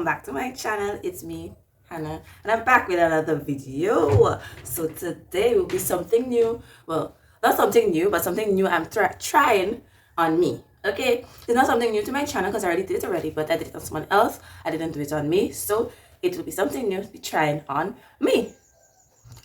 back to my channel. It's me, Hannah, and I'm back with another video. So today will be something new. Well, not something new, but something new I'm trying on me. Okay, it's not something new to my channel because I already did it already, but I did it on someone else. I didn't do it on me, so it will be something new to be trying on me.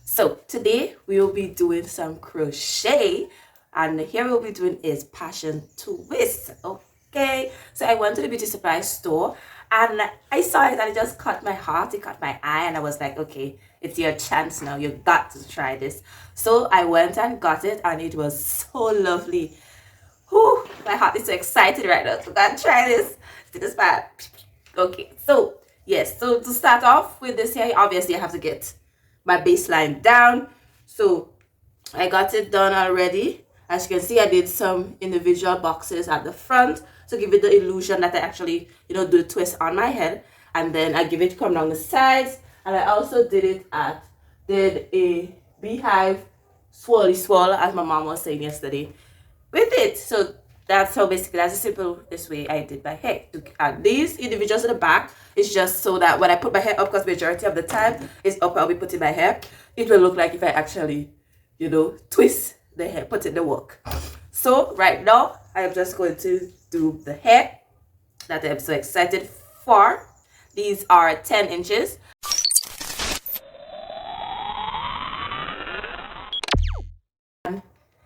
So today we will be doing some crochet, and here we'll be doing is passion twist. Okay, so I went to the beauty supply store and I saw it and it just caught my heart, it caught my eye, and I was like, okay, it's your chance now, you got to try this. So I went and got it and it was so lovely. Whew, my heart is so excited right now to go and try this. See this bad. Okay, so yes, so to start off with this here, obviously I have to get my baseline down. So I got it done already. As you can see, I did some individual boxes at the front to give it the illusion that I actually, do the twist on my head. And then I give it come down the sides. And I also did a beehive swirly as my mom was saying yesterday with it. So that's how basically, that's the simplest way I did my hair. To add these individuals at the back, it's just so that when I put my hair up, because majority of the time is up, I'll be putting my hair, it will look like if I actually, twist the hair, put in the work. So right now, I am just going to do the hair that I'm so excited for. These are 10 inches.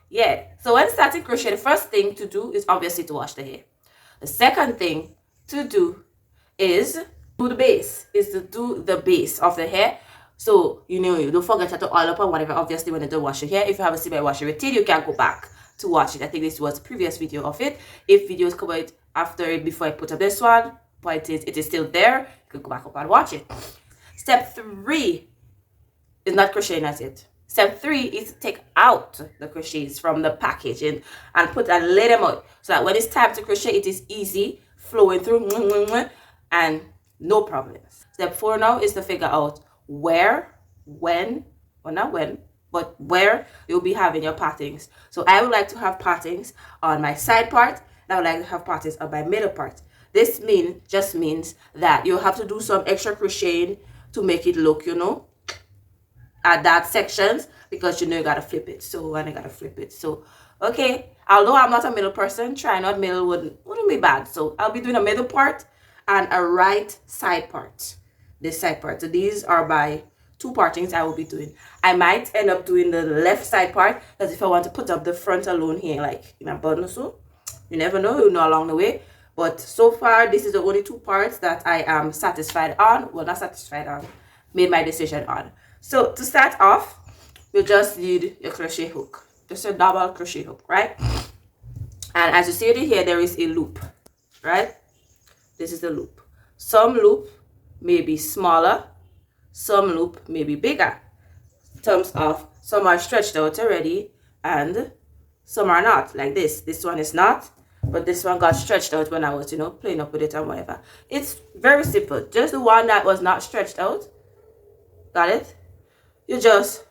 Yeah, so when starting crochet, the first thing to do is obviously to wash the hair. The second thing to do is do the base, of the hair. So, you don't forget to oil up or whatever, obviously, when you don't wash your hair. If you haven't seen my wash your routine, you can go back to watch it. I think this was the previous video of it. If videos come out after it, before I put up this one, but it is still there, you can go back up and watch it. Step 3 is not crocheting as it. Step 3 is to take out the crochets from the packaging and lay them out so that when it's time to crochet, it is easy flowing through and no problems. Step 4 now is to figure out where you'll be having your pattings. So I would like to have pattings on my side part, and I would like to have pattings on my middle part. This just means that you'll have to do some extra crocheting to make it look, at that sections, because you gotta flip it. So and I gotta flip it. So okay, although I'm not a middle person, trying out middle wouldn't be bad. So I'll be doing a middle part and a right side part. This side part. So these are my 2 partings I will be doing. I might end up doing the left side part, because if I want to put up the front alone here, like in a bun or so, you never know, you'll know along the way. But so far, this is the only 2 parts that I am satisfied on. Well, not satisfied on, made my decision on. So to start off, you just need your crochet hook, just a double crochet hook, right? And as you see it here, there is a loop, right? This is the loop. Some loop may be smaller, some loop may be bigger. In terms of, some are stretched out already and some are not, like this. This one is not, but this one got stretched out when I was, playing up with it and whatever. It's very simple. Just the one that was not stretched out, got it? You just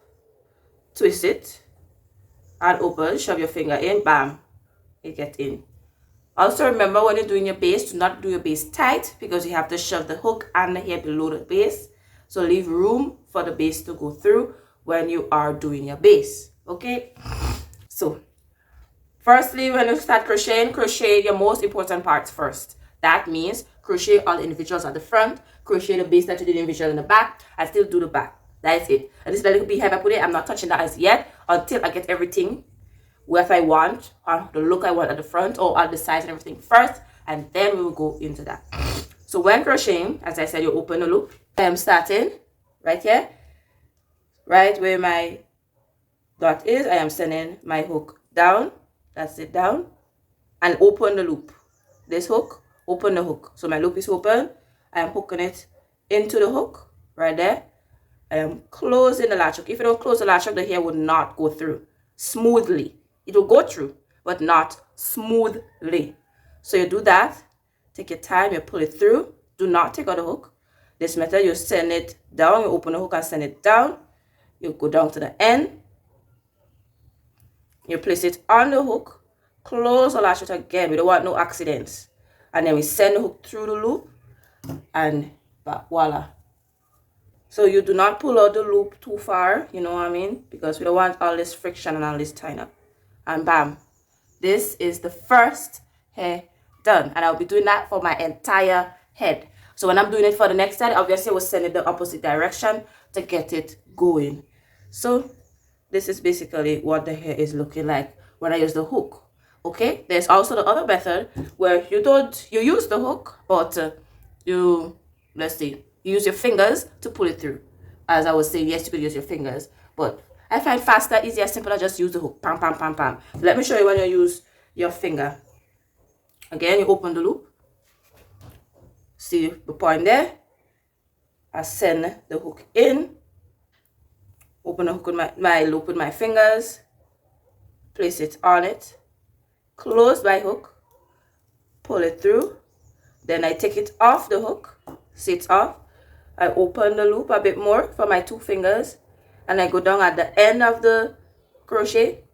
twist it and open, shove your finger in, bam, it gets in. Also remember, when you're doing your base, do not do your base tight, because you have to shove the hook and the hair below the base. So leave room for the base to go through when you are doing your base. Okay? So firstly, when you start crocheting, crochet your most important parts first. That means crochet all the individuals at the front, crochet the base that you did individual in the back, and still do the back. That's it. And this is a little beehive I put it. I'm not touching that as yet until I get everything what I want, or the look I want at the front or at the sides and everything first, and then we will go into that. So when crocheting, as I said, you open the loop. I am starting right here, right where my dot is. I am sending my hook down. That's it, down, and open the loop. This hook, open the hook. So my loop is open. I am hooking it into the hook right there. I am closing the latch hook. If you don't close the latch hook, the hair will not go through smoothly. It will go through, but not smoothly. So you do that. Take your time. You pull it through. Do not take out the hook. This method, you send it down. You open the hook and send it down. You go down to the end. You place it on the hook. Close the latch hook again. We don't want no accidents. And then we send the hook through the loop and But voila. So you do not pull out the loop too far, you know what I mean? Because we don't want all this friction and all this tying up. And bam, this is the first hair done. And I'll be doing that for my entire head. So when I'm doing it for the next side, obviously I will send it the opposite direction to get it going. So this is basically what the hair is looking like when I use the hook. Okay, there's also the other method where you use the hook, but let's see, you use your fingers to pull it through. As I was saying, yes, you could use your fingers, but I find faster, easier, simpler, just use the hook. Pam, pam, pam, pam. Let me show you when you use your finger. Again, you open the loop. See the point there? I send the hook in. Open the hook with my loop with my fingers. Place it on it. Close my hook. Pull it through. Then I take it off the hook. See it's off. I open the loop a bit more for my 2 fingers. And I go down at the end of the crochet.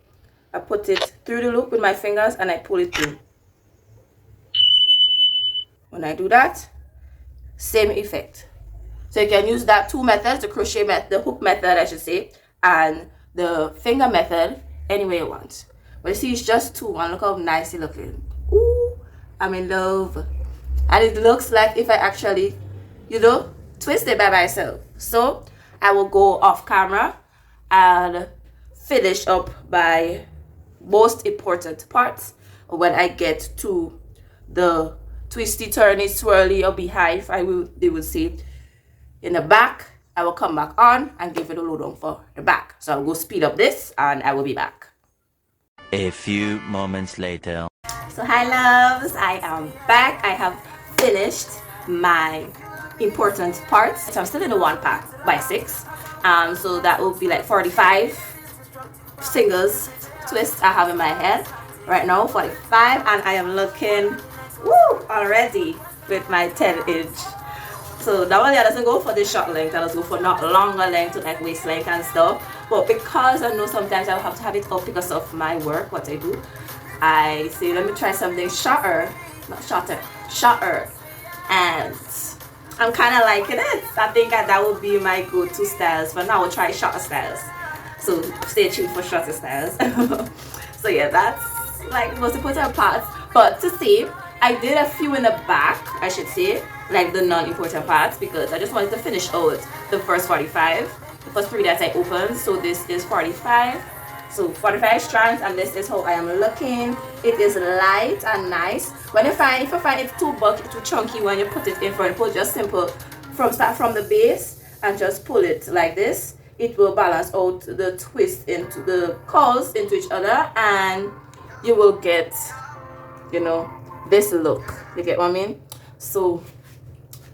I put it through the loop with my fingers and I pull it through. When I do that, same effect. So you can use that 2 methods, the crochet method, the hook method I should say, and the finger method any way you want. But you see it's just 2 and look how nice it's looking. Ooh, I'm in love. And it looks like if I actually, twist it by myself. So I will go off camera and finish up my most important parts when I get to the twisty, turny, swirly or beehive. They will say in the back. I will come back on and give it a load on for the back. So I'll go speed up this and I will be back. A few moments later. So hi loves, I am back. I have finished my important parts. So I'm still in the 1 pack by 6. So that will be like 45 singles twists I have in my head right now, 45, and I am looking already with my 10-inch. So normally I doesn't go for the short length, I just go for not longer length to like waist length and stuff. But because I know sometimes I'll have to have it up because of my work, what I do, I say let me try something shorter, and I'm kind of liking it. I think that would be my go-to styles. But now I will try shorter styles. So stay tuned for shorter styles. So yeah, that's like the most important parts. But to see, I did a few in the back, I should say, like the non-important parts, because I just wanted to finish out the first 45, the first 3 that I opened. So this is 45. So 45 strands, and this is how I am looking. It is light and nice. If I find it too bulky, too chunky, when you put it in front, put just simple start from the base and just pull it like this. It will balance out the twist into the curls into each other, and you will get, this look. You get what I mean? So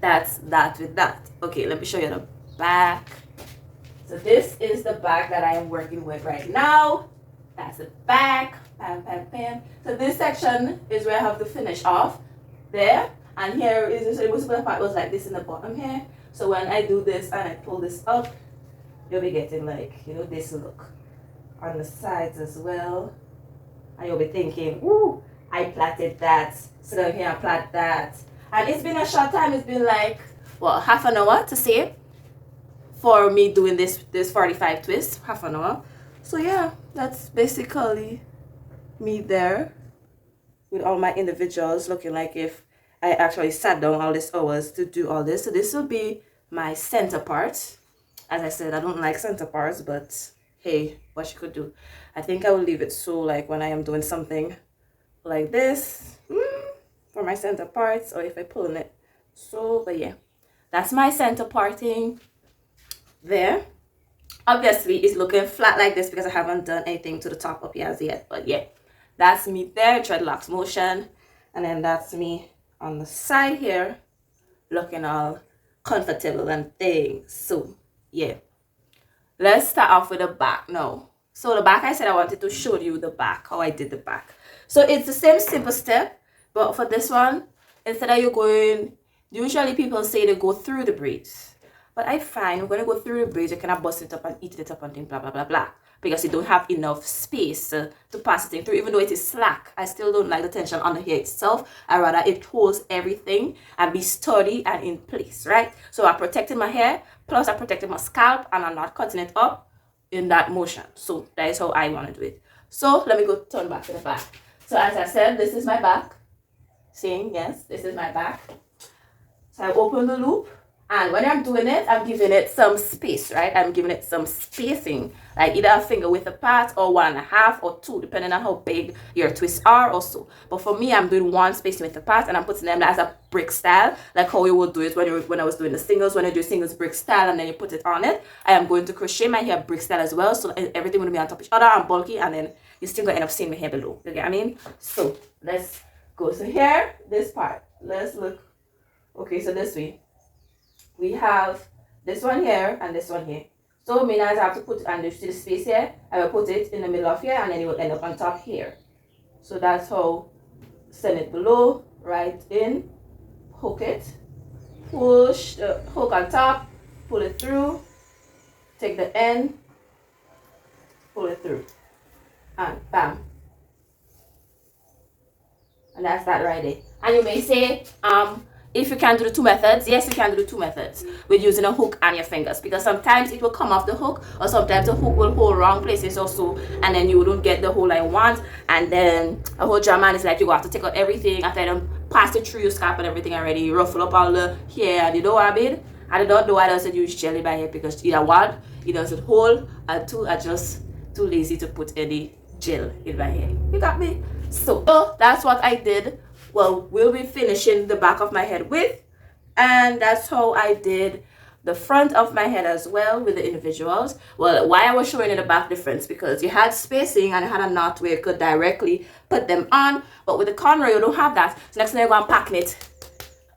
that's that with that. Okay, let me show you the back. So this is the back that I am working with right now. That's the back. Bam, bam, bam. So this section is where I have to finish off there. And here is the most of the part was like this in the bottom here. So when I do this and I pull this up, you'll be getting like, this look on the sides as well. And you'll be thinking, ooh, I plaited that. So down here I plait that. And it's been a short time. It's been like, half an hour to say for me doing this 45 twists, half an hour. So yeah, that's basically me there with all my individuals, looking like if I actually sat down all these hours to do all this. So this will be my center part. As I said, I don't like center parts, but hey, what you could do. I think I will leave it so like when I am doing something like this for my center parts, or if I pull in it. So, but yeah, that's my center parting there. Obviously it's looking flat like this because I haven't done anything to the top of as yet, but yeah, that's me there, dreadlocks motion. And then that's me on the side here looking all comfortable and things. So yeah, let's start off with the back now. So the back, I said I wanted to show you the back, how I did the back. So it's the same simple step, but for this one, instead of you going, usually people say to go through the braids. But I find when you go through the braids, you cannot bust it up and eat it up and think blah, blah, blah, blah. because you don't have enough space to pass it through. Even though it is slack, I still don't like the tension on the hair itself. I rather it holds everything and be sturdy and in place, right? So I'm protecting my hair, plus I'm protecting my scalp, and I'm not cutting it up in that motion. So that is how I want to do it. So let me go turn back to the back. So as I said, this is my back. Seeing, yes, this is my back. So I open the loop, and when I'm doing it, I'm giving it some space, right? I'm giving it some spacing, like either a finger width apart or 1.5 or 2, depending on how big your twists are or so. But for me, I'm doing 1 spacing width apart, and I'm putting them as a brick style, like how you would do it when I was doing the singles. When you do singles brick style and then you put it on it, I am going to crochet my hair brick style as well, so everything will be on top of each other and bulky, and then you're still gonna end up seeing my hair below. You get what I mean? So let's go. So here, this part, let's look. Okay, so this way we have this one here and this one here. So mean as I have to put, and you see the space here, I will put it in the middle of here, and then it will end up on top here. So that's how. Send it below, right in, hook it, push the hook on top, pull it through, take the end, pull it through, and bam. And that's that right there. And you may say, if you can do the 2 methods, yes, you can do the 2 methods with using a hook and your fingers, because sometimes it will come off the hook, or sometimes the hook will hold wrong places or so, and then you don't get the hole I want, and then a whole drama is like you have to take out everything after them pass it through your scalp and everything already, you ruffle up all the hair, and you know what I mean? I don't know why I doesn't use jelly by hair, because either 1, it doesn't hold, and 2, I just too lazy to put any gel in my hair. You got me? So that's what I did. Well, we'll be finishing the back of my head with, and that's how I did the front of my head as well with the individuals. Well, why I was showing you the back difference, because you had spacing and you had a knot where you could directly put them on, but with the cornrow you don't have that. So next time you're going to pack it,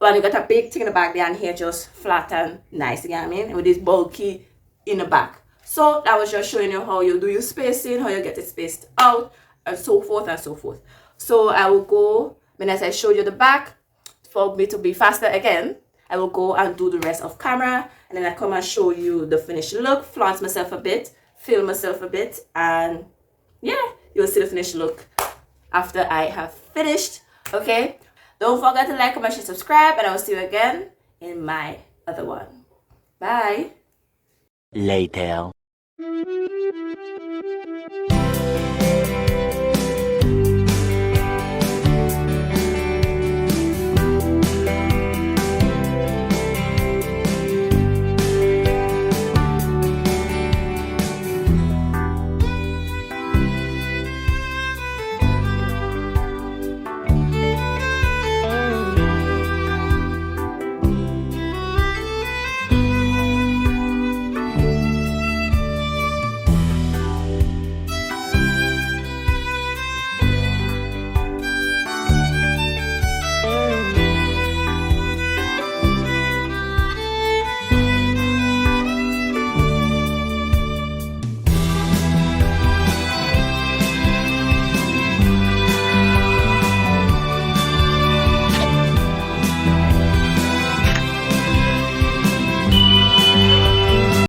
well, you got a big thing in the back there, and here just flat and nice, you know what I mean, with this bulky in the back. So that was just showing you how you do your spacing, how you get it spaced out, and so forth and so forth. So I will go, when as I showed you the back, for me to be faster again, I will go and do the rest of camera, and then I come and show you the finished look, flaunt myself a bit, film myself a bit, and yeah, you'll see the finished look after I have finished. Okay, don't forget to like, comment, share, subscribe, and I will see you again in my other one. Bye. Later.